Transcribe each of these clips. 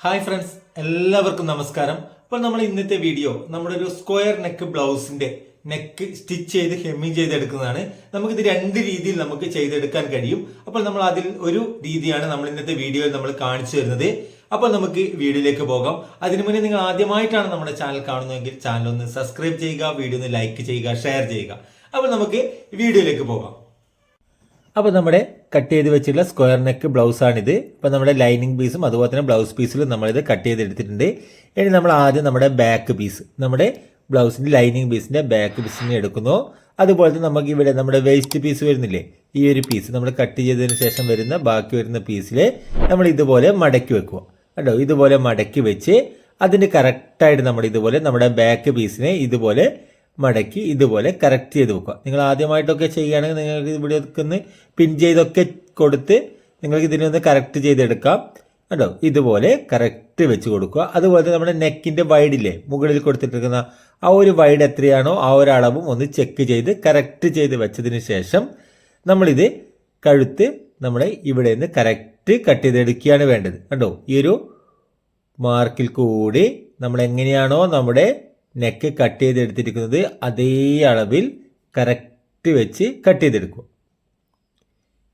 Hi friends, എല്ലാവർക്കും നമസ്കാരം. അപ്പോൾ നമ്മൾ ഇന്നത്തെ വീഡിയോ നമ്മുടെ ഒരു സ്ക്വയർ നെക്ക് ബ്ലൗസിന്റെ നെക്ക് സ്റ്റിച്ച് ചെയ്ത് ഹെമ്മിങ് ചെയ്തെടുക്കുന്നതാണ്. നമുക്കിത് രണ്ട് രീതിയിൽ നമുക്ക് ചെയ്തെടുക്കാൻ കഴിയും. അപ്പോൾ നമ്മൾ അതിൽ ഒരു രീതിയാണ് നമ്മൾ ഇന്നത്തെ വീഡിയോയിൽ നമ്മൾ കാണിച്ചു തരുന്നത്. അപ്പോൾ നമുക്ക് വീഡിയോയിലേക്ക് പോകാം. അതിനു മുന്നേ നിങ്ങൾ ആദ്യമായിട്ടാണ് നമ്മുടെ ചാനൽ കാണുന്നതെങ്കിൽ ചാനൽ ഒന്ന് സബ്സ്ക്രൈബ് ചെയ്യുക, വീഡിയോ ഒന്ന് ലൈക്ക് ചെയ്യുക, ഷെയർ ചെയ്യുക. അപ്പോൾ നമുക്ക് വീഡിയോയിലേക്ക് പോകാം. അപ്പോൾ നമ്മുടെ കട്ട് ചെയ്ത് വെച്ചിട്ടുള്ള സ്ക്വയർ നെക്ക് ബ്ലൗസാണിത്. അപ്പോൾ നമ്മുടെ ലൈനിങ് പീസും അതുപോലെ തന്നെ ബ്ലൗസ് പീസിലും നമ്മളിത് കട്ട് ചെയ്തെടുത്തിട്ടുണ്ട്. ഇനി നമ്മൾ ആദ്യം നമ്മുടെ ബാക്ക് പീസ്, നമ്മുടെ ബ്ലൗസിൻ്റെ ലൈനിങ് പീസിൻ്റെ ബാക്ക് പീസിനെ എടുക്കുന്നു. അതുപോലെ തന്നെ നമുക്ക് ഇവിടെ നമ്മുടെ വേസ്റ്റ് പീസ് വരുന്നില്ലേ, ഈ ഒരു പീസ് നമ്മൾ കട്ട് ചെയ്തതിന് ശേഷം വരുന്ന ബാക്കി വരുന്ന പീസിൽ നമ്മൾ ഇതുപോലെ മടക്കി വെക്കുക കേട്ടോ. ഇതുപോലെ മടക്കി വെച്ച് അതിന് കറക്റ്റായിട്ട് നമ്മൾ ഇതുപോലെ നമ്മുടെ ബാക്ക് പീസിനെ ഇതുപോലെ മടക്കി ഇതുപോലെ കറക്റ്റ് ചെയ്ത് വെക്കുക. നിങ്ങൾ ആദ്യമായിട്ടൊക്കെ ചെയ്യുകയാണെങ്കിൽ നിങ്ങൾക്ക് ഇവിടെ ഒന്ന് പിൻ ചെയ്തൊക്കെ കൊടുത്ത് നിങ്ങൾക്ക് ഇതിനൊന്ന് കറക്റ്റ് ചെയ്തെടുക്കാം കേട്ടോ. ഇതുപോലെ കറക്റ്റ് വെച്ച് കൊടുക്കുക. അതുപോലെ തന്നെ നമ്മുടെ നെക്കിൻ്റെ വൈഡില്ലേ, മുകളിൽ കൊടുത്തിട്ടിരിക്കുന്ന ആ ഒരു വൈഡ് എത്രയാണോ ആ ഒരു അളവും ഒന്ന് ചെക്ക് ചെയ്ത് കറക്റ്റ് ചെയ്ത് വെച്ചതിന് ശേഷം നമ്മളിത് കഴുത്ത് നമ്മുടെ ഇവിടെ നിന്ന് കറക്റ്റ് കട്ട് ചെയ്തെടുക്കുകയാണ് വേണ്ടത് കേട്ടോ. ഈ ഒരു മാർക്കിൽ കൂടി നമ്മൾ എങ്ങനെയാണോ നമ്മുടെ നെക്ക് കട്ട് ചെയ്തെടുത്തിരിക്കുന്നത് അതേ അളവിൽ കറക്റ്റ് വെച്ച് കട്ട് ചെയ്തെടുക്കുക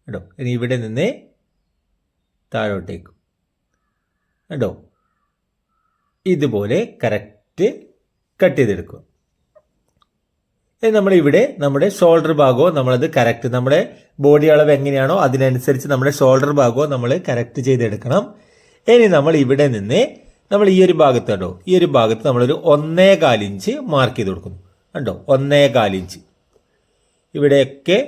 കേട്ടോ. ഇനി ഇവിടെ നിന്ന് താഴോട്ടേക്കും കേട്ടോ, ഇതുപോലെ കറക്റ്റ് കട്ട് ചെയ്തെടുക്കുക. ഇനി നമ്മളിവിടെ നമ്മുടെ ഷോൾഡർ ഭാഗവും നമ്മളത് കറക്റ്റ്, നമ്മുടെ ബോഡി അളവ് എങ്ങനെയാണോ അതിനനുസരിച്ച് നമ്മുടെ ഷോൾഡർ ഭാഗവും നമ്മൾ കറക്റ്റ് ചെയ്തെടുക്കണം. ഇനി നമ്മൾ ഇവിടെ നിന്ന് നമ്മൾ ഈ ഒരു ഭാഗത്ത് കണ്ടോ, ഈ ഒരു ഭാഗത്ത് നമ്മളൊരു 1.25 ഇഞ്ച് മാർക്ക് ചെയ്ത് കൊടുക്കുന്നു കണ്ടോ. 1.25 ഇഞ്ച് ഇവിടെയൊക്കെ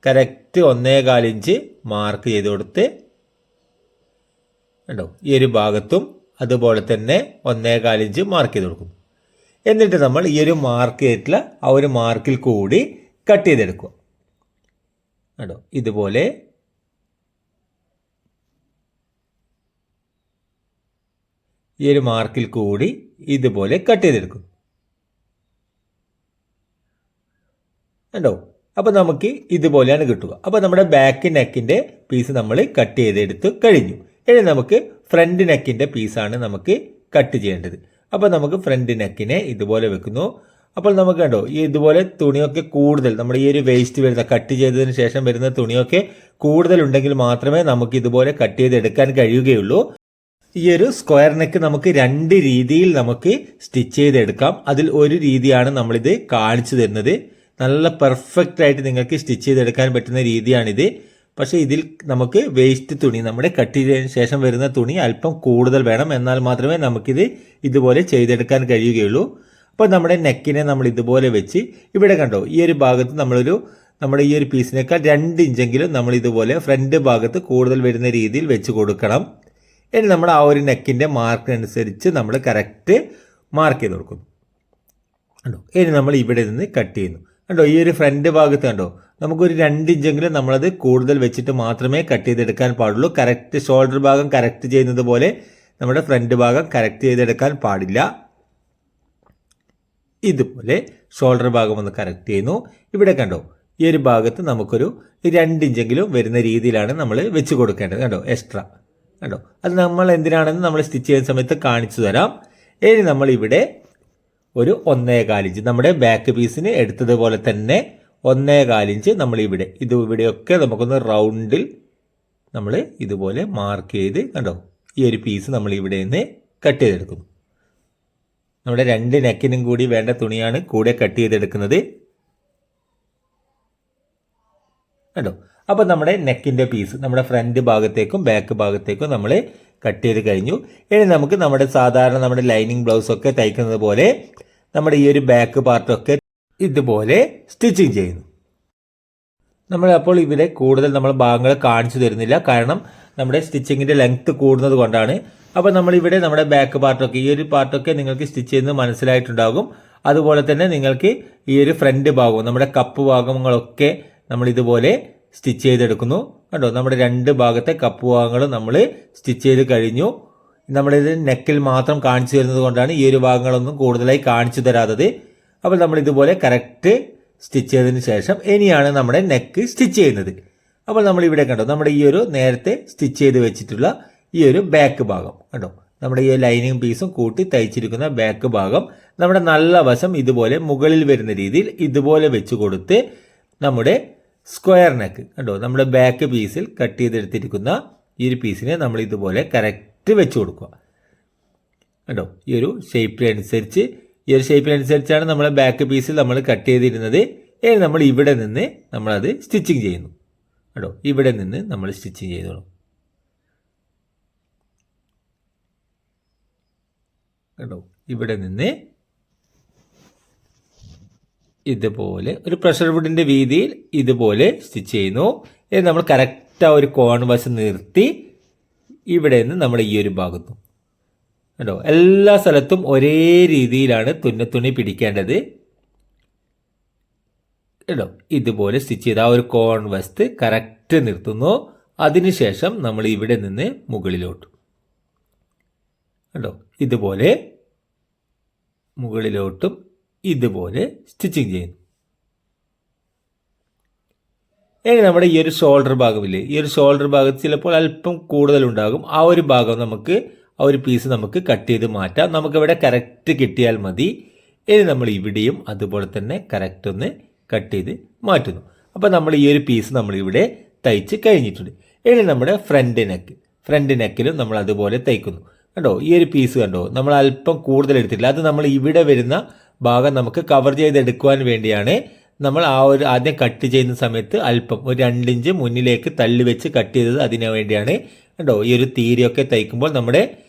കറക്റ്റ് 1.25 ഇഞ്ച് മാർക്ക് ചെയ്ത് കൊടുത്ത് കണ്ടോ. ഈ ഒരു ഭാഗത്തും അതുപോലെ തന്നെ 1.25 ഇഞ്ച് മാർക്ക് ചെയ്ത് കൊടുക്കുന്നു. എന്നിട്ട് നമ്മൾ ഈ ഒരു മാർക്ക് ചെയ്തിട്ടുള്ള ആ ഒരു മാർക്കിൽ കൂടി കട്ട് ചെയ്തെടുക്കുക കണ്ടോ. ഇതുപോലെ ഈ ഒരു മാർക്കിൽ കൂടി ഇതുപോലെ കട്ട് ചെയ്തെടുക്കും കണ്ടോ. അപ്പോൾ നമുക്ക് ഇതുപോലെയാണ് കിട്ടുക. അപ്പോൾ നമ്മുടെ ബാക്ക് നെക്കിൻ്റെ പീസ് നമ്മൾ കട്ട് ചെയ്തെടുത്ത് കഴിഞ്ഞു. ഇനി നമുക്ക് ഫ്രണ്ട് നെക്കിൻ്റെ പീസാണ് നമുക്ക് കട്ട് ചെയ്യേണ്ടത്. അപ്പോൾ നമുക്ക് ഫ്രണ്ട് നെക്കിനെ ഇതുപോലെ വെക്കുന്നു. അപ്പോൾ നമുക്ക് കണ്ടോ, ഈ ഇതുപോലെ തുണിയൊക്കെ കൂടുതൽ നമ്മുടെ ഈ ഒരു വേസ്റ്റ് വരുന്ന കട്ട് ചെയ്തതിന് ശേഷം വരുന്ന തുണിയൊക്കെ കൂടുതൽ ഉണ്ടെങ്കിൽ മാത്രമേ നമുക്ക് ഇതുപോലെ കട്ട് ചെയ്തെടുക്കാൻ കഴിയുകയുള്ളൂ. ഈ ഒരു സ്ക്വയർ നെക്ക് നമുക്ക് രണ്ട് രീതിയിൽ നമുക്ക് സ്റ്റിച്ച് ചെയ്തെടുക്കാം. അതിൽ ഒരു രീതിയാണ് നമ്മളിത് കാണിച്ചു തരുന്നത്. നല്ല പെർഫെക്റ്റ് ആയിട്ട് നിങ്ങൾക്ക് സ്റ്റിച്ച് ചെയ്തെടുക്കാൻ പറ്റുന്ന രീതിയാണിത്. പക്ഷേ ഇതിൽ നമുക്ക് വേസ്റ്റ് തുണി, നമ്മുടെ കട്ട് ചെയ്തതിന് ശേഷം വരുന്ന തുണി അല്പം കൂടുതൽ വേണം, എന്നാൽ മാത്രമേ നമുക്കിത് ഇതുപോലെ ചെയ്തെടുക്കാൻ കഴിയുകയുള്ളൂ. അപ്പോൾ നമ്മുടെ നെക്കിനെ നമ്മൾ ഇതുപോലെ വെച്ച് ഇവിടെ കണ്ടോ, ഈ ഒരു ഭാഗത്ത് നമ്മുടെ ഈ ഒരു പീസിനേക്കാൾ 2 ഇഞ്ചെങ്കിലും നമ്മൾ ഇതുപോലെ ഫ്രണ്ട് ഭാഗത്ത് കൂടുതൽ വരുന്ന രീതിയിൽ വെച്ച് കൊടുക്കണം. ഇനി നമ്മൾ ആ ഒരു നെക്കിൻ്റെ മാർക്കിനനുസരിച്ച് നമ്മൾ കറക്റ്റ് മാർക്ക് ചെയ്ത് കൊടുക്കുന്നു കണ്ടോ. ഇനി നമ്മൾ ഇവിടെ നിന്ന് കട്ട് ചെയ്യുന്നു കണ്ടോ. ഈ ഒരു ഫ്രണ്ട് ഭാഗത്ത് കണ്ടോ, നമുക്കൊരു 2 ഇഞ്ചെങ്കിലും നമ്മളത് കൂടുതൽ വെച്ചിട്ട് മാത്രമേ കട്ട് ചെയ്തെടുക്കാൻ പാടുള്ളൂ. കറക്റ്റ് ഷോൾഡർ ഭാഗം കറക്റ്റ് ചെയ്യുന്നത് പോലെ നമ്മുടെ ഫ്രണ്ട് ഭാഗം കറക്റ്റ് ചെയ്തെടുക്കാൻ പാടില്ല. ഇതുപോലെ ഷോൾഡർ ഭാഗം ഒന്ന് കറക്റ്റ് ചെയ്യുന്നു. ഇവിടെ കണ്ടോ, ഈ ഒരു ഭാഗത്ത് നമുക്കൊരു 2 ഇഞ്ചെങ്കിലും വരുന്ന രീതിയിലാണ് നമ്മൾ വെച്ച് കൊടുക്കേണ്ടത് കണ്ടോ, എക്സ്ട്രാ കണ്ടോ. അത് നമ്മൾ എന്തിനാണെന്ന് നമ്മൾ സ്റ്റിച്ച് ചെയ്യുന്ന സമയത്ത് കാണിച്ചു തരാം. ഇനി നമ്മൾ ഇവിടെ ഒരു 1.25 ഇഞ്ച് നമ്മുടെ ബാക്ക് പീസിന് എടുത്തതുപോലെ തന്നെ 1.25 ഇഞ്ച് നമ്മൾ ഇവിടെയൊക്കെ നമുക്കൊന്ന് റൗണ്ടിൽ നമ്മൾ ഇതുപോലെ മാർക്ക് ചെയ്ത് കണ്ടോ, ഈ ഒരു പീസ് നമ്മൾ ഇവിടെ നിന്ന് കട്ട് ചെയ്തെടുക്കുന്നു. നമ്മുടെ 2 നെക്കിനും കൂടി വേണ്ട തുണിയാണ് കൂടെ കട്ട് ചെയ്തെടുക്കുന്നത് കണ്ടോ. അപ്പോൾ നമ്മുടെ നെക്കിൻ്റെ പീസ് നമ്മുടെ ഫ്രണ്ട് ഭാഗത്തേക്കും ബാക്ക് ഭാഗത്തേക്കും നമ്മൾ കട്ട് ചെയ്ത് കഴിഞ്ഞു. ഇനി നമുക്ക് നമ്മുടെ ലൈനിങ് ബ്ലൗസൊക്കെ തയ്ക്കുന്നത് പോലെ നമ്മുടെ ഈ ഒരു ബാക്ക് പാർട്ടൊക്കെ ഇതുപോലെ സ്റ്റിച്ചിങ് ചെയ്യുന്നു. അപ്പോൾ ഇവിടെ കൂടുതൽ നമ്മൾ ഭാഗങ്ങൾ കാണിച്ചു തരുന്നില്ല, കാരണം നമ്മുടെ സ്റ്റിച്ചിങ്ങിൻ്റെ ലെങ്ത്ത് കൂടുന്നത് കൊണ്ടാണ്. അപ്പോൾ നമ്മളിവിടെ നമ്മുടെ ബാക്ക് പാർട്ടൊക്കെ, ഈ ഒരു പാർട്ടൊക്കെ നിങ്ങൾക്ക് സ്റ്റിച്ച് ചെയ്യുന്നത് മനസ്സിലായിട്ടുണ്ടാകും. അതുപോലെ തന്നെ നിങ്ങൾക്ക് ഈ ഒരു ഫ്രണ്ട് ഭാഗവും നമ്മുടെ കപ്പ് ഭാഗങ്ങളൊക്കെ നമ്മൾ ഇതുപോലെ സ്റ്റിച്ച് ചെയ്തെടുക്കുന്നു കണ്ടോ. നമ്മുടെ 2 ഭാഗത്തെ കപ്പ് ഭാഗങ്ങളും നമ്മൾ സ്റ്റിച്ച് ചെയ്ത് കഴിഞ്ഞു. നമ്മളിത് നെക്കിൽ മാത്രം കാണിച്ചു തരുന്നത് കൊണ്ടാണ് ഈ ഒരു ഭാഗങ്ങളൊന്നും കൂടുതലായി കാണിച്ചു തരാത്തത്. അപ്പോൾ നമ്മൾ ഇതുപോലെ കറക്റ്റ് സ്റ്റിച്ച് ചെയ്തതിന് ശേഷം ഇനിയാണ് നമ്മുടെ നെക്ക് സ്റ്റിച്ച് ചെയ്യുന്നത്. അപ്പോൾ നമ്മൾ ഇവിടെ കണ്ടോ, നമ്മുടെ ഈ ഒരു നേരത്തെ സ്റ്റിച്ച് ചെയ്ത് വെച്ചിട്ടുള്ള ഈ ഒരു ബാക്ക് ഭാഗം കണ്ടോ, നമ്മുടെ ഈ ലൈനിങ് പീസും കൂട്ടി തയ്ച്ചിരിക്കുന്ന ബാക്ക് ഭാഗം നമ്മുടെ നല്ല വശം ഇതുപോലെ മുകളിൽ വരുന്ന രീതിയിൽ ഇതുപോലെ വെച്ച് കൊടുത്ത് നമ്മുടെ സ്ക്വയർ നെക്ക് കണ്ടോ, നമ്മുടെ ബാക്ക് പീസിൽ കട്ട് ചെയ്തെടുത്തിരിക്കുന്ന ഈ ഒരു പീസിനെ നമ്മൾ ഇതുപോലെ കറക്റ്റ് വെച്ച് കൊടുക്കുക കണ്ടോ. ഈ ഒരു ഷേപ്പിനനുസരിച്ചാണ് നമ്മളെ ബാക്ക് പീസിൽ നമ്മൾ കട്ട് ചെയ്തിരുന്നത്. ഇനി നമ്മൾ ഇവിടെ നിന്ന് നമ്മളത് സ്റ്റിച്ചിങ് ചെയ്യുന്നു കേട്ടോ. ഇവിടെ നിന്ന് നമ്മൾ സ്റ്റിച്ചിങ് ചെയ്തോളൂ കേട്ടോ. ഇവിടെ നിന്ന് ഇതുപോലെ ഒരു പ്രഷർ വുഡിൻ്റെ വീതിയിൽ ഇതുപോലെ സ്റ്റിച്ച് ചെയ്യുന്നു. ഇനി നമ്മൾ കറക്റ്റ് ആ ഒരു കോൺ വശം നിർത്തി ഇവിടെ നിന്ന് നമ്മുടെ ഈ ഒരു ഭാഗത്തും കേട്ടോ, എല്ലാ സ്ഥലത്തും ഒരേ രീതിയിലാണ് തുന്നി പിടിക്കേണ്ടത് കേട്ടോ. ഇതുപോലെ സ്റ്റിച്ച് ചെയ്ത് ആ ഒരു കോൺ വശത്ത് കറക്റ്റ് നിർത്തുന്നു. അതിനുശേഷം നമ്മൾ ഇവിടെ നിന്ന് മുകളിലോട്ട് കേട്ടോ, ഇതുപോലെ മുകളിലോട്ടും ഇതുപോലെ സ്റ്റിച്ചിങ് ചെയ്യുന്നു. ഇനി നമ്മുടെ ഈ ഒരു ഷോൾഡർ ഭാഗമില്ലേ, ഈ ഒരു ഷോൾഡർ ഭാഗത്ത് ചിലപ്പോൾ അല്പം കൂടുതലുണ്ടാകും. ആ ഒരു ഭാഗം ആ ഒരു പീസ് നമുക്ക് കട്ട് ചെയ്ത് മാറ്റാം. നമുക്കിവിടെ കറക്റ്റ് കിട്ടിയാൽ മതി. ഇനി നമ്മൾ ഇവിടെയും അതുപോലെ തന്നെ കറക്റ്റ് ഒന്ന് കട്ട് ചെയ്ത് മാറ്റുന്നു. അപ്പോൾ നമ്മൾ ഈ ഒരു പീസ് നമ്മളിവിടെ തയ്ച്ച് കഴിഞ്ഞിട്ടുണ്ട്. ഇനി നമ്മുടെ ഫ്രണ്ട് നെക്കിലും നമ്മൾ അതുപോലെ തയ്ക്കുന്നു കണ്ടോ. ഈ ഒരു പീസ് കണ്ടോ, നമ്മൾ അല്പം കൂടുതൽ എടുത്തിട്ടില്ല. അത് നമ്മൾ ഇവിടെ വരുന്ന ഭാഗം നമുക്ക് കവർ ചെയ്തെടുക്കുവാൻ വേണ്ടിയാണ് നമ്മൾ ആ ഒരു ആദ്യം കട്ട് ചെയ്യുന്ന സമയത്ത് അല്പം ഒരു 2 ഇഞ്ച് മുന്നിലേക്ക് തള്ളി വെച്ച് കട്ട് ചെയ്തത്. അതിനു വേണ്ടിയാണ് കണ്ടോ. ഈ ഒരു തീരയൊക്കെ തയ്ക്കുമ്പോൾ നമ്മുടെ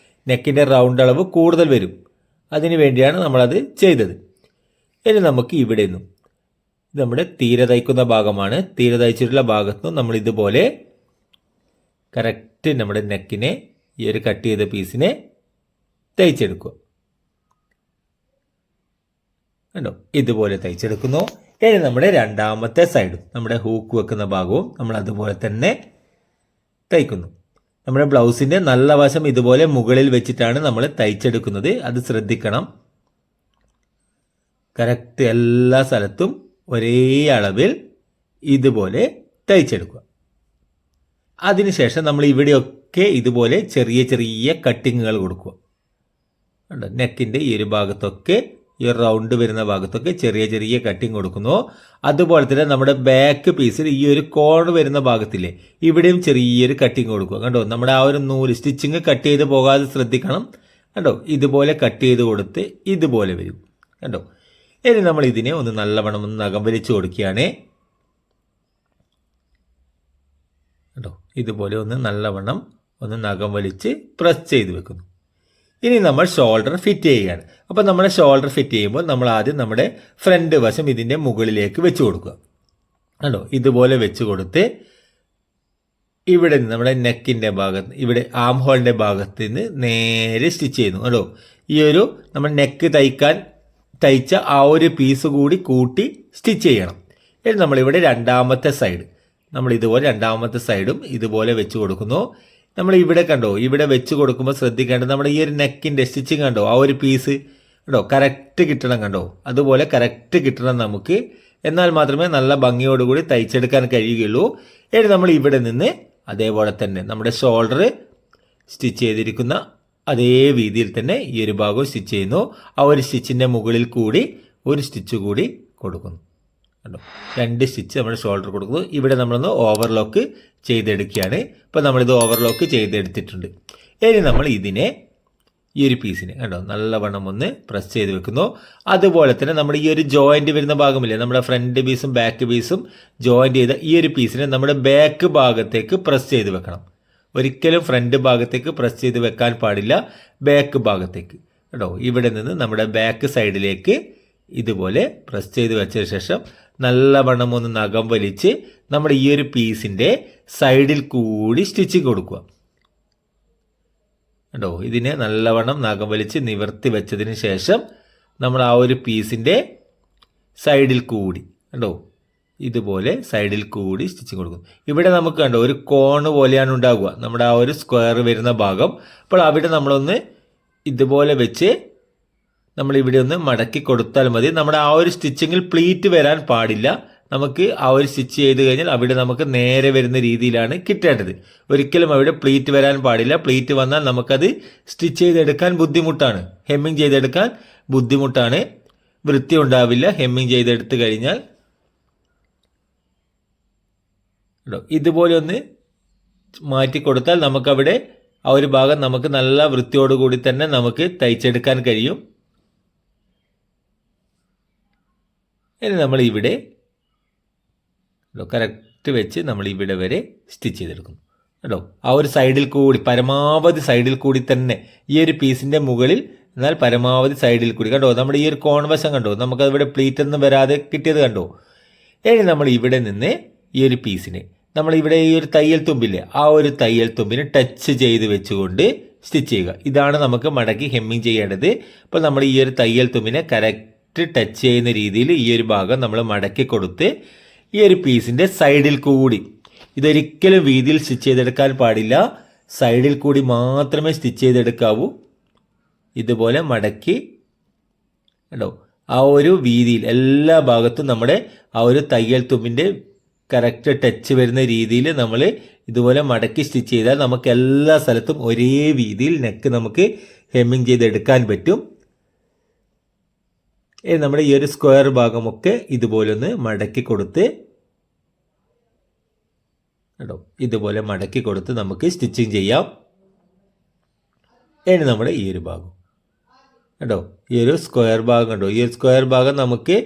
നെക്കിൻ്റെ റൗണ്ട് അളവ് കൂടുതൽ വരും. അതിന് വേണ്ടിയാണ് നമ്മളത് ചെയ്തത്. ഇനി നമുക്ക് ഇവിടെ നിന്നും നമ്മുടെ തീര തയ്ക്കുന്ന ഭാഗമാണ്. തീര തയ്ച്ചിട്ടുള്ള ഭാഗത്തുനിന്നും നമ്മൾ ഇതുപോലെ കറക്റ്റ് നമ്മുടെ നെക്കിനെ ഈ ഒരു കട്ട് ചെയ്ത പീസിനെ തയ്ച്ചെടുക്കുക കണ്ടോ. ഇതുപോലെ തയ്ച്ചെടുക്കുന്നു. ഇനി നമ്മുടെ രണ്ടാമത്തെ സൈഡും നമ്മുടെ ഹൂക്ക് വെക്കുന്ന ഭാഗവും നമ്മൾ അതുപോലെ തന്നെ തയ്ക്കുന്നു. നമ്മുടെ ബ്ലൗസിൻ്റെ നല്ല വശം ഇതുപോലെ മുകളിൽ വെച്ചിട്ടാണ് നമ്മൾ തയ്ച്ചെടുക്കുന്നത്. അത് ശ്രദ്ധിക്കണം. കറക്റ്റ് എല്ലാ സ്ഥലത്തും ഒരേ അളവിൽ ഇതുപോലെ തയ്ച്ചെടുക്കുക. അതിനുശേഷം നമ്മൾ ഇവിടെയൊക്കെ ഇതുപോലെ ചെറിയ ചെറിയ കട്ടിങ്ങുകൾ കൊടുക്കുക കണ്ടോ. നെക്കിൻ്റെ ഈ ഒരു ഭാഗത്തൊക്കെ ഈ റൗണ്ട് വരുന്ന ഭാഗത്തൊക്കെ ചെറിയ ചെറിയ കട്ടിങ് കൊടുക്കുന്നു. അതുപോലെ തന്നെ നമ്മുടെ ബാക്ക് പീസിൽ ഈ ഒരു കോൺ വരുന്ന ഭാഗത്തില്ലേ, ഇവിടെയും ചെറിയൊരു കട്ടിങ് കൊടുക്കുക കണ്ടോ. നമ്മുടെ ആ ഒരു നൂല് സ്റ്റിച്ചിങ് കട്ട് ചെയ്ത് പോകാതെ ശ്രദ്ധിക്കണം കണ്ടോ. ഇതുപോലെ കട്ട് ചെയ്ത് കൊടുത്ത് ഇതുപോലെ വരും കണ്ടോ. ഇനി നമ്മൾ ഇതിനെ ഒന്ന് നല്ലവണ്ണം ഒന്ന് നഖം വലിച്ചു കൊടുക്കുകയാണ് കേട്ടോ. ഇതുപോലെ ഒന്ന് നല്ലവണ്ണം ഒന്ന് നഖം വലിച്ച് പ്രസ് ചെയ്ത് വെക്കുന്നു. ഇനി നമ്മൾ ഷോൾഡർ ഫിറ്റ് ചെയ്യുകയാണ്. അപ്പോൾ നമ്മുടെ ഷോൾഡർ ഫിറ്റ് ചെയ്യുമ്പോൾ നമ്മൾ ആദ്യം നമ്മുടെ ഫ്രണ്ട് വശം ഇതിൻ്റെ മുകളിലേക്ക് വെച്ച് കൊടുക്കുക കണ്ടോ. ഇതുപോലെ വെച്ച് കൊടുത്ത് ഇവിടെ നിന്ന് നമ്മുടെ നെക്കിൻ്റെ ഭാഗത്ത് ഇവിടെ ആം ഹോളിൻ്റെ ഭാഗത്ത് നിന്ന് നേരെ സ്റ്റിച്ച് ചെയ്യുന്നു കണ്ടോ. ഈ ഒരു നമ്മൾ നെക്ക് തയ്ച്ച ആ ഒരു പീസ് കൂടി കൂട്ടി സ്റ്റിച്ച് ചെയ്യണം. ഇനി നമ്മളിവിടെ രണ്ടാമത്തെ സൈഡ് നമ്മൾ ഇതുപോലെ രണ്ടാമത്തെ സൈഡും ഇതുപോലെ വെച്ച് കൊടുക്കുന്നു. നമ്മൾ ഇവിടെ കണ്ടോ, ഇവിടെ വെച്ച് കൊടുക്കുമ്പോൾ ശ്രദ്ധിക്കേണ്ടത് നമ്മുടെ ഈ ഒരു നെക്കിൻ്റെ സ്റ്റിച്ചിങ് കണ്ടോ, ആ ഒരു പീസ് കണ്ടോ കറക്റ്റ് കിട്ടണം കണ്ടോ. അതുപോലെ കറക്റ്റ് കിട്ടണം നമുക്ക്. എന്നാൽ മാത്രമേ നല്ല ഭംഗിയോടുകൂടി തയ്ച്ചെടുക്കാൻ കഴിയുകയുള്ളൂ. ഇനി നമ്മൾ ഇവിടെ നിന്ന് അതേപോലെ തന്നെ നമ്മുടെ ഷോൾഡർ സ്റ്റിച്ച് ചെയ്തിരിക്കുന്ന അതേ രീതിയിൽ തന്നെ ഈ ഒരു ഭാഗവും സ്റ്റിച്ച് ചെയ്യുന്നു. ആ ഒരു സ്റ്റിച്ചിൻ്റെ മുകളിൽ കൂടി ഒരു സ്റ്റിച്ച് കൂടി കൊടുക്കുന്നു കണ്ടോ. 2 സ്റ്റിച്ച് നമ്മുടെ ഷോൾഡർ കൊടുക്കുന്നു. ഇവിടെ നമ്മളൊന്ന് ഓവർലോക്ക് ചെയ്തെടുക്കുകയാണ്. ഇപ്പോൾ നമ്മളിത് ഓവർലോക്ക് ചെയ്തെടുത്തിട്ടുണ്ട്. ഇനി നമ്മൾ ഇതിനെ ഈ ഒരു പീസിനെ കണ്ടോ നല്ലവണ്ണം ഒന്ന് പ്രസ് ചെയ്ത് വെക്കുന്നു. അതുപോലെ തന്നെ നമ്മുടെ ഈ ഒരു ജോയിൻറ്റ് വരുന്ന ഭാഗമില്ലേ, നമ്മുടെ ഫ്രണ്ട് പീസും ബാക്ക് പീസും ജോയിൻറ്റ് ചെയ്ത ഈ ഒരു പീസിനെ നമ്മുടെ ബാക്ക് ഭാഗത്തേക്ക് പ്രസ് ചെയ്ത് വെക്കണം. ഒരിക്കലും ഫ്രണ്ട് ഭാഗത്തേക്ക് പ്രസ് ചെയ്ത് വെക്കാൻ പാടില്ല, ബാക്ക് ഭാഗത്തേക്ക് കേട്ടോ. ഇവിടെ നിന്ന് നമ്മുടെ ബാക്ക് സൈഡിലേക്ക് ഇതുപോലെ പ്രസ് ചെയ്ത് വെച്ച ശേഷം നല്ലവണ്ണം ഒന്ന് നഖം വലിച്ച് നമ്മുടെ ഈ ഒരു പീസിൻ്റെ സൈഡിൽ കൂടി സ്റ്റിച്ചിങ് കൊടുക്കുക കേട്ടോ. ഇതിനെ നല്ലവണ്ണം നഖം വലിച്ച് നിവർത്തി വെച്ചതിന് ശേഷം നമ്മൾ ആ ഒരു പീസിൻ്റെ സൈഡിൽ കൂടി കണ്ടോ ഇതുപോലെ സൈഡിൽ കൂടി സ്റ്റിച്ചിങ് കൊടുക്കും. ഇവിടെ നമുക്ക് കണ്ടോ ഒരു കോണ് പോലെയാണ് ഉണ്ടാകുക നമ്മുടെ ആ ഒരു സ്ക്വയർ വരുന്ന ഭാഗം. അപ്പോൾ അവിടെ നമ്മളൊന്ന് ഇതുപോലെ വെച്ച് നമ്മളിവിടെ ഒന്ന് മടക്കി കൊടുത്താൽ മതി. നമ്മുടെ ആ ഒരു സ്റ്റിച്ചിങ്ങിൽ പ്ലീറ്റ് വരാൻ പാടില്ല. നമുക്ക് ആ ഒരു സ്റ്റിച്ച് ചെയ്ത് കഴിഞ്ഞാൽ അവിടെ നമുക്ക് നേരെ വരുന്ന രീതിയിലാണ് കിട്ടേണ്ടത്. ഒരിക്കലും അവിടെ പ്ലീറ്റ് വരാൻ പാടില്ല. പ്ലീറ്റ് വന്നാൽ നമുക്കത് സ്റ്റിച്ച് ചെയ്തെടുക്കാൻ ബുദ്ധിമുട്ടാണ്, ഹെമ്മിങ് ചെയ്തെടുക്കാൻ ബുദ്ധിമുട്ടാണ്, വൃത്തി ഉണ്ടാവില്ല ഹെമ്മിങ് ചെയ്തെടുത്ത് കഴിഞ്ഞാൽ. ഇതുപോലെ ഒന്ന് മാറ്റി കൊടുത്താൽ നമുക്കവിടെ ആ ഒരു ഭാഗം നമുക്ക് നല്ല വൃത്തിയോടുകൂടി തന്നെ നമുക്ക് തയ്ച്ചെടുക്കാൻ കഴിയും. ഇനി നമ്മൾ ഇവിടെ കറക്റ്റ് വെച്ച് നമ്മൾ ഇവിടെ വരെ സ്റ്റിച്ച് ചെയ്തെടുക്കുന്നു കേട്ടോ. ആ ഒരു സൈഡിൽ കൂടി, പരമാവധി സൈഡിൽ കൂടി തന്നെ ഈ ഒരു പീസിൻ്റെ മുകളിൽ, എന്നാൽ പരമാവധി സൈഡിൽ കൂടി കണ്ടോ. നമ്മുടെ ഈ ഒരു കോൺവശം കണ്ടോ, നമുക്കവിടെ പ്ലീറ്റ് ഒന്നും വരാതെ കിട്ടിയത് കണ്ടോ. ഇനി നമ്മൾ ഇവിടെ നിന്ന് ഈ ഒരു പീസിനെ നമ്മൾ ഇവിടെ ഈ ഒരു തയ്യൽ തുമ്പില്ലേ, ആ ഒരു തയ്യൽ തുമ്പിന് ടച്ച് ചെയ്ത് വെച്ചുകൊണ്ട് സ്റ്റിച്ച് ചെയ്യുക. ഇതാണ് നമുക്ക് മടക്കി ഹെമ്മിങ് ചെയ്യേണ്ടത്. അപ്പോൾ നമ്മൾ ഈ ഒരു തയ്യൽ തുമ്പിനെ കറക്റ്റ് ടച്ച് ചെയ്യുന്ന രീതിയിൽ ഈ ഒരു ഭാഗം നമ്മൾ മടക്കി കൊടുത്ത് ഈ ഒരു പീസിൻ്റെ സൈഡിൽ കൂടി, ഇതൊരിക്കലും വീതിയിൽ സ്റ്റിച്ച് ചെയ്തെടുക്കാൻ പാടില്ല, സൈഡിൽ കൂടി മാത്രമേ സ്റ്റിച്ച് ചെയ്തെടുക്കാവൂ. ഇതുപോലെ മടക്കി കണ്ടോ, ആ ഒരു വീതിയിൽ എല്ലാ ഭാഗത്തും നമ്മുടെ ആ ഒരു തയ്യൽ തുമ്പിൻ്റെ കറക്റ്റ് ടച്ച് വരുന്ന രീതിയിൽ നമ്മൾ ഇതുപോലെ മടക്കി സ്റ്റിച്ച് ചെയ്താൽ നമുക്ക് എല്ലാ സ്ഥലത്തും ഒരേ വീതിയിൽ നെക്ക് നമുക്ക് ഹെമ്മിങ് ചെയ്തെടുക്കാൻ പറ്റും. നമ്മുടെ ഈ ഒരു സ്ക്വയർ ഭാഗമൊക്കെ ഇതുപോലെ ഒന്ന് മടക്കി കൊടുത്ത് കേട്ടോ, ഇതുപോലെ മടക്കി കൊടുത്ത് നമുക്ക് സ്റ്റിച്ചിങ് ചെയ്യാം. ഇനി നമ്മുടെ ഈ ഒരു ഭാഗം കേട്ടോ, ഈ ഒരു സ്ക്വയർ ഭാഗം കണ്ടോ, ഈ ഒരു സ്ക്വയർ ഭാഗം നമുക്ക്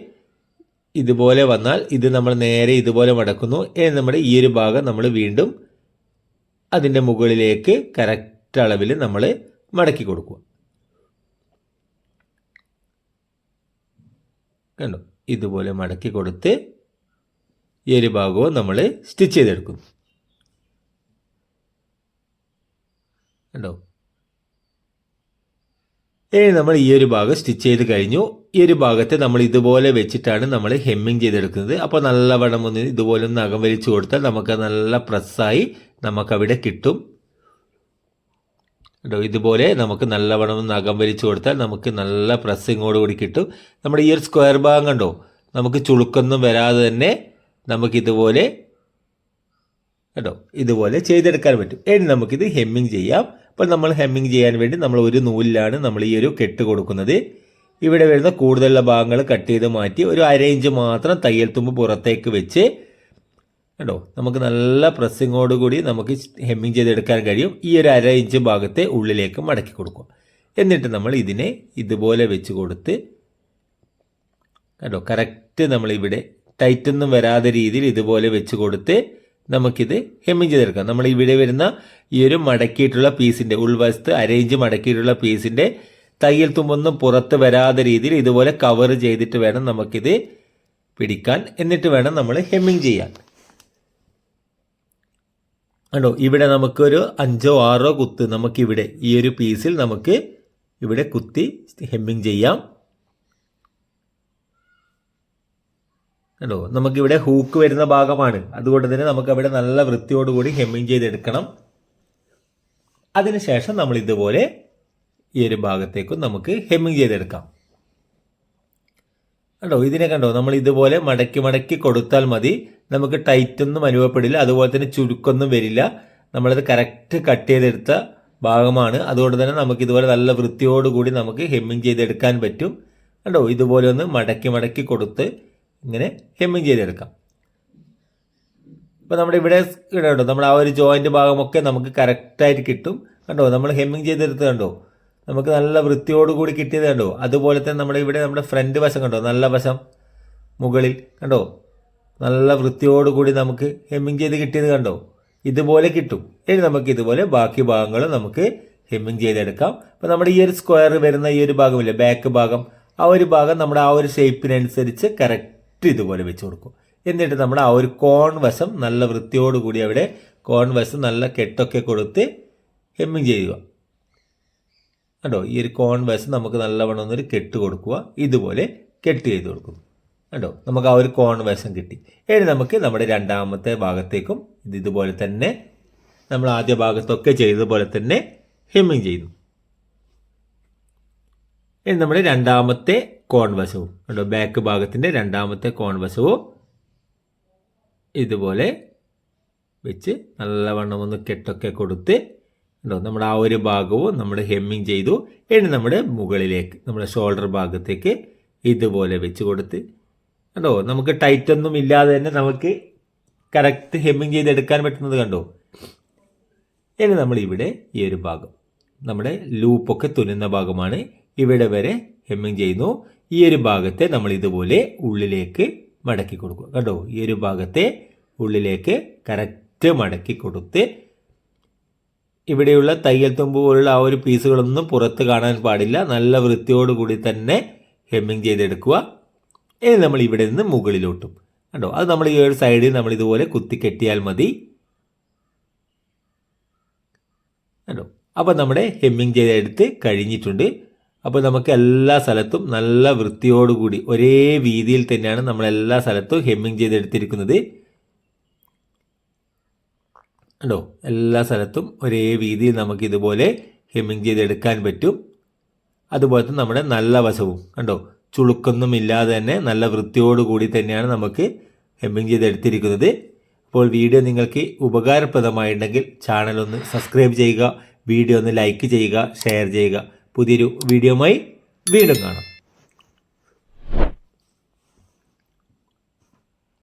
ഇതുപോലെ വന്നാൽ ഇത് നമ്മൾ നേരെ ഇതുപോലെ മടക്കുന്നു. ഇനി നമ്മുടെ ഈ ഒരു ഭാഗം നമ്മൾ വീണ്ടും അതിൻ്റെ മുകളിലേക്ക് കറക്റ്റ് അളവിൽ നമ്മൾ മടക്കി കൊടുക്കുക കണ്ടോ. ഇതുപോലെ മടക്കി കൊടുത്ത് ഈ ഒരു ഭാഗവും നമ്മൾ സ്റ്റിച്ച് ചെയ്തെടുക്കുന്നു കണ്ടോ. ഇനി നമ്മൾ ഈ ഒരു ഭാഗം സ്റ്റിച്ച് ചെയ്ത് കഴിഞ്ഞു. ഈ ഒരു ഭാഗത്തെ നമ്മൾ ഇതുപോലെ വെച്ചിട്ടാണ് നമ്മൾ ഹെമ്മിങ് ചെയ്തെടുക്കുന്നത്. അപ്പോൾ നല്ലവണ്ണം ഒന്ന് ഇതുപോലെ ഒന്ന് നഖം വലിച്ചു കൊടുത്താൽ നമുക്ക് നല്ല പ്രസ്സായി നമുക്കവിടെ കിട്ടും കേട്ടോ. ഇതുപോലെ നമുക്ക് നല്ലവണ്ണം ഒന്ന് നഖം വലിച്ചു കൊടുത്താൽ നമുക്ക് നല്ല പ്രസ്സിങ്ങോടുകൂടി കിട്ടും. നമ്മുടെ ഈ ഒരു സ്ക്വയർ ഭാഗം കണ്ടോ, നമുക്ക് ചുളുക്കൊന്നും വരാതെ തന്നെ നമുക്കിതുപോലെ കേട്ടോ ഇതുപോലെ ചെയ്തെടുക്കാൻ പറ്റും. ഇനി നമുക്കിത് ഹെമ്മിങ് ചെയ്യാം. അപ്പോൾ നമ്മൾ ഹെമ്മിങ് ചെയ്യാൻ വേണ്ടി നമ്മൾ ഒരു നൂലിലാണ് നമ്മൾ ഈ ഒരു കെട്ട് കൊടുക്കുന്നത്. ഇവിടെ വരുന്ന കൂടുതലുള്ള ഭാഗങ്ങൾ കട്ട് ചെയ്ത് മാറ്റി ഒരു അരയിഞ്ച് മാത്രം തയ്യൽ തുമ്പ് പുറത്തേക്ക് വെച്ച് കേട്ടോ നമുക്ക് നല്ല പ്രസ്സിങ്ങോടുകൂടി നമുക്ക് ഹെമ്മിങ് ചെയ്തെടുക്കാൻ കഴിയും. ഈ ഒരു അരയിഞ്ച് ഭാഗത്തെ ഉള്ളിലേക്ക് മടക്കി കൊടുക്കുക. എന്നിട്ട് നമ്മൾ ഇതിനെ ഇതുപോലെ വെച്ച് കൊടുത്ത് കേട്ടോ കറക്റ്റ് നമ്മളിവിടെ ടൈറ്റൊന്നും വരാതെ രീതിയിൽ ഇതുപോലെ വെച്ച് കൊടുത്ത് നമുക്കിത് ഹെമ്മിങ് ചെയ്തെടുക്കാം. നമ്മൾ ഇവിടെ വരുന്ന ഈ ഒരു മടക്കിയിട്ടുള്ള പീസിൻ്റെ ഉൾവശത്ത് അരയിഞ്ച് മടക്കിയിട്ടുള്ള പീസിൻ്റെ തയ്യൽ തുമ്പൊന്നും പുറത്ത് വരാതെ രീതിയിൽ ഇതുപോലെ കവർ ചെയ്തിട്ട് വേണം നമുക്കിത് പിടിക്കാൻ. എന്നിട്ട് വേണം നമ്മൾ ഹെമ്മിങ് ചെയ്യാൻ കണ്ടോ. ഇവിടെ നമുക്കൊരു 5 or 6 കുത്ത് നമുക്കിവിടെ ഈ ഒരു പീസിൽ നമുക്ക് ഇവിടെ കുത്തി ഹെമ്മിങ് ചെയ്യാം കണ്ടോ. നമുക്കിവിടെ ഹൂക്ക് വരുന്ന ഭാഗമാണ്, അതുകൊണ്ട് തന്നെ നമുക്കവിടെ നല്ല വൃത്തിയോടുകൂടി ഹെമ്മിങ് ചെയ്തെടുക്കണം. അതിനുശേഷം നമ്മൾ ഇതുപോലെ ഈ ഒരു ഭാഗത്തേക്കും നമുക്ക് ഹെമ്മിങ് ചെയ്തെടുക്കാം കണ്ടോ. ഇതിനെ കണ്ടോ, നമ്മൾ ഇതുപോലെ മടക്കി മടക്കി കൊടുത്താൽ മതി, നമുക്ക് ടൈറ്റൊന്നും അനുഭവപ്പെടില്ല, അതുപോലെ തന്നെ ചുരുക്കൊന്നും വരില്ല. നമ്മളത് കറക്റ്റ് കട്ട് ചെയ്തെടുത്ത ഭാഗമാണ്, അതുകൊണ്ട് തന്നെ നമുക്ക് ഇതുപോലെ നല്ല വൃത്തിയോടുകൂടി നമുക്ക് ഹെമ്മിങ് ചെയ്തെടുക്കാൻ പറ്റും കണ്ടോ. ഇതുപോലെ ഒന്ന് മടക്കി മടക്കി കൊടുത്ത് ഇങ്ങനെ ഹെമ്മിങ് ചെയ്തെടുക്കാം. ഇപ്പോൾ നമ്മുടെ ഇവിടെ കണ്ടോ, നമ്മൾ ആ ഒരു ജോയിൻ്റ് ഭാഗമൊക്കെ നമുക്ക് കറക്റ്റായിട്ട് കിട്ടും കണ്ടോ. നമ്മൾ ഹെമ്മിങ് ചെയ്തെടുത്ത് കണ്ടോ നമുക്ക് നല്ല വൃത്തിയോടുകൂടി കിട്ടിയത് കണ്ടോ. അതുപോലെ തന്നെ നമ്മുടെ ഇവിടെ നമ്മുടെ ഫ്രണ്ട് വശം കണ്ടോ, നല്ല വശം മുകളിൽ കണ്ടോ നല്ല വൃത്തിയോടുകൂടി നമുക്ക് ഹെമ്മിങ് ചെയ്ത് കിട്ടിയത് കണ്ടോ. ഇതുപോലെ കിട്ടും. ഇനി നമുക്ക് ഇതുപോലെ ബാക്കി ഭാഗങ്ങൾ നമുക്ക് ഹെമ്മിങ് ചെയ്തെടുക്കാം. അപ്പോൾ നമ്മുടെ ഈ ഒരു സ്ക്വയർ വരുന്ന ഈ ഒരു ഭാഗമില്ലേ, ബാക്ക് ഭാഗം, ആ ഒരു ഭാഗം നമ്മുടെ ആ ഒരു ഷേപ്പിനനുസരിച്ച് കറക്റ്റ് ഇതുപോലെ വെച്ച് കൊടുക്കും. എന്നിട്ട് നമ്മുടെ ആ ഒരു കോൺ വശം നല്ല വൃത്തിയോടുകൂടി അവിടെ കോൺ വശം നല്ല കെട്ടൊക്കെ കൊടുത്ത് ഹെമ്മിങ് ചെയ്യുക കണ്ടോ. ഈ ഒരു കോൺ വശം നമുക്ക് നല്ലവണ്ണം ഒന്നൊരു കെട്ട് കൊടുക്കുക, ഇതുപോലെ കെട്ട് ചെയ്ത് കൊടുക്കുന്നു കണ്ടോ. നമുക്ക് ആ ഒരു കോൺ വശം കിട്ടി. ഇനി നമുക്ക് നമ്മുടെ രണ്ടാമത്തെ ഭാഗത്തേക്കും ഇതുപോലെ തന്നെ നമ്മൾ ആദ്യ ഭാഗത്തൊക്കെ ചെയ്തതുപോലെ തന്നെ ഹെമ്മിങ് ചെയ്യുന്നു. ഇനി നമ്മുടെ രണ്ടാമത്തെ കോൺ വശവും കണ്ടോ, ബാക്ക് ഭാഗത്തിൻ്റെ രണ്ടാമത്തെ കോൺ വശവും ഇതുപോലെ വെച്ച് നല്ലവണ്ണം ഒന്ന് കെട്ടൊക്കെ കൊടുത്ത് ഉണ്ടോ നമ്മുടെ ആ ഒരു ഭാഗവും നമ്മൾ ഹെമ്മിങ് ചെയ്തു. ഇനി നമ്മുടെ മുകളിലേക്ക് നമ്മുടെ ഷോൾഡർ ഭാഗത്തേക്ക് ഇതുപോലെ വെച്ച് കൊടുത്ത് കണ്ടോ നമുക്ക് ടൈറ്റ് ഒന്നും ഇല്ലാതെ തന്നെ നമുക്ക് കറക്റ്റ് ഹെമ്മിങ് ചെയ്തെടുക്കാൻ പറ്റുന്നത് കണ്ടോ. ഇനി നമ്മൾ ഇവിടെ ഈ ഒരു ഭാഗം നമ്മുടെ ലൂപ്പൊക്കെ തുന്നുന്ന ഭാഗമാണ്, ഇവിടെ വരെ ഹെമ്മിങ് ചെയ്യുന്നു. ഈ ഒരു ഭാഗത്തെ നമ്മൾ ഇതുപോലെ ഉള്ളിലേക്ക് മടക്കി കൊടുക്കുക കണ്ടോ. ഈ ഒരു ഭാഗത്തെ ഉള്ളിലേക്ക് കറക്റ്റ് മടക്കി കൊടുത്ത് ഇവിടെയുള്ള തയ്യൽ തുമ്പ് പോലുള്ള ആ ഒരു പീസുകളൊന്നും പുറത്ത് കാണാൻ പാടില്ല. നല്ല വൃത്തിയോടുകൂടി തന്നെ ഹെമ്മിങ് ചെയ്തെടുക്കുക. ഇനി നമ്മൾ ഇവിടെ നിന്ന് മുകളിലോട്ടും കണ്ടോ അത് നമ്മൾ ഈ ഒരു സൈഡിൽ നമ്മൾ ഇതുപോലെ കുത്തി കെട്ടിയാൽ മതി കണ്ടോ. അപ്പോൾ നമ്മുടെ ഹെമ്മിങ് ചെയ്തെടുത്ത് കഴിഞ്ഞിട്ടുണ്ട്. അപ്പോൾ നമുക്ക് എല്ലാ സ്ഥലത്തും നല്ല വൃത്തിയോടുകൂടി ഒരേ വീതിയിൽ തന്നെയാണ് നമ്മളെല്ലാ സ്ഥലത്തും ഹെമ്മിങ് ചെയ്തെടുത്തിരിക്കുന്നത് കണ്ടോ. എല്ലാ സ്ഥലത്തും ഒരേ വീതിയിൽ നമുക്ക് ഇതുപോലെ ഹെമ്മിങ് ചെയ്തെടുക്കാൻ പറ്റും. അതുപോലെ തന്നെ നമ്മുടെ നല്ല വശവും കണ്ടോ ചുളുക്കൊന്നും ഇല്ലാതെ തന്നെ നല്ല വൃത്തിയോടുകൂടി തന്നെയാണ് നമുക്ക് ഹെമ്മിങ് ചെയ്തെടുത്തിരിക്കുന്നത്. അപ്പോൾ വീഡിയോ നിങ്ങൾക്ക് ഉപകാരപ്രദമായിട്ടുണ്ടെങ്കിൽ ചാനൽ ഒന്ന് സബ്സ്ക്രൈബ് ചെയ്യുക, വീഡിയോ ഒന്ന് ലൈക്ക് ചെയ്യുക, ഷെയർ ചെയ്യുക. പുതിയൊരു വീഡിയോയുമായി വീണ്ടും കാണാം.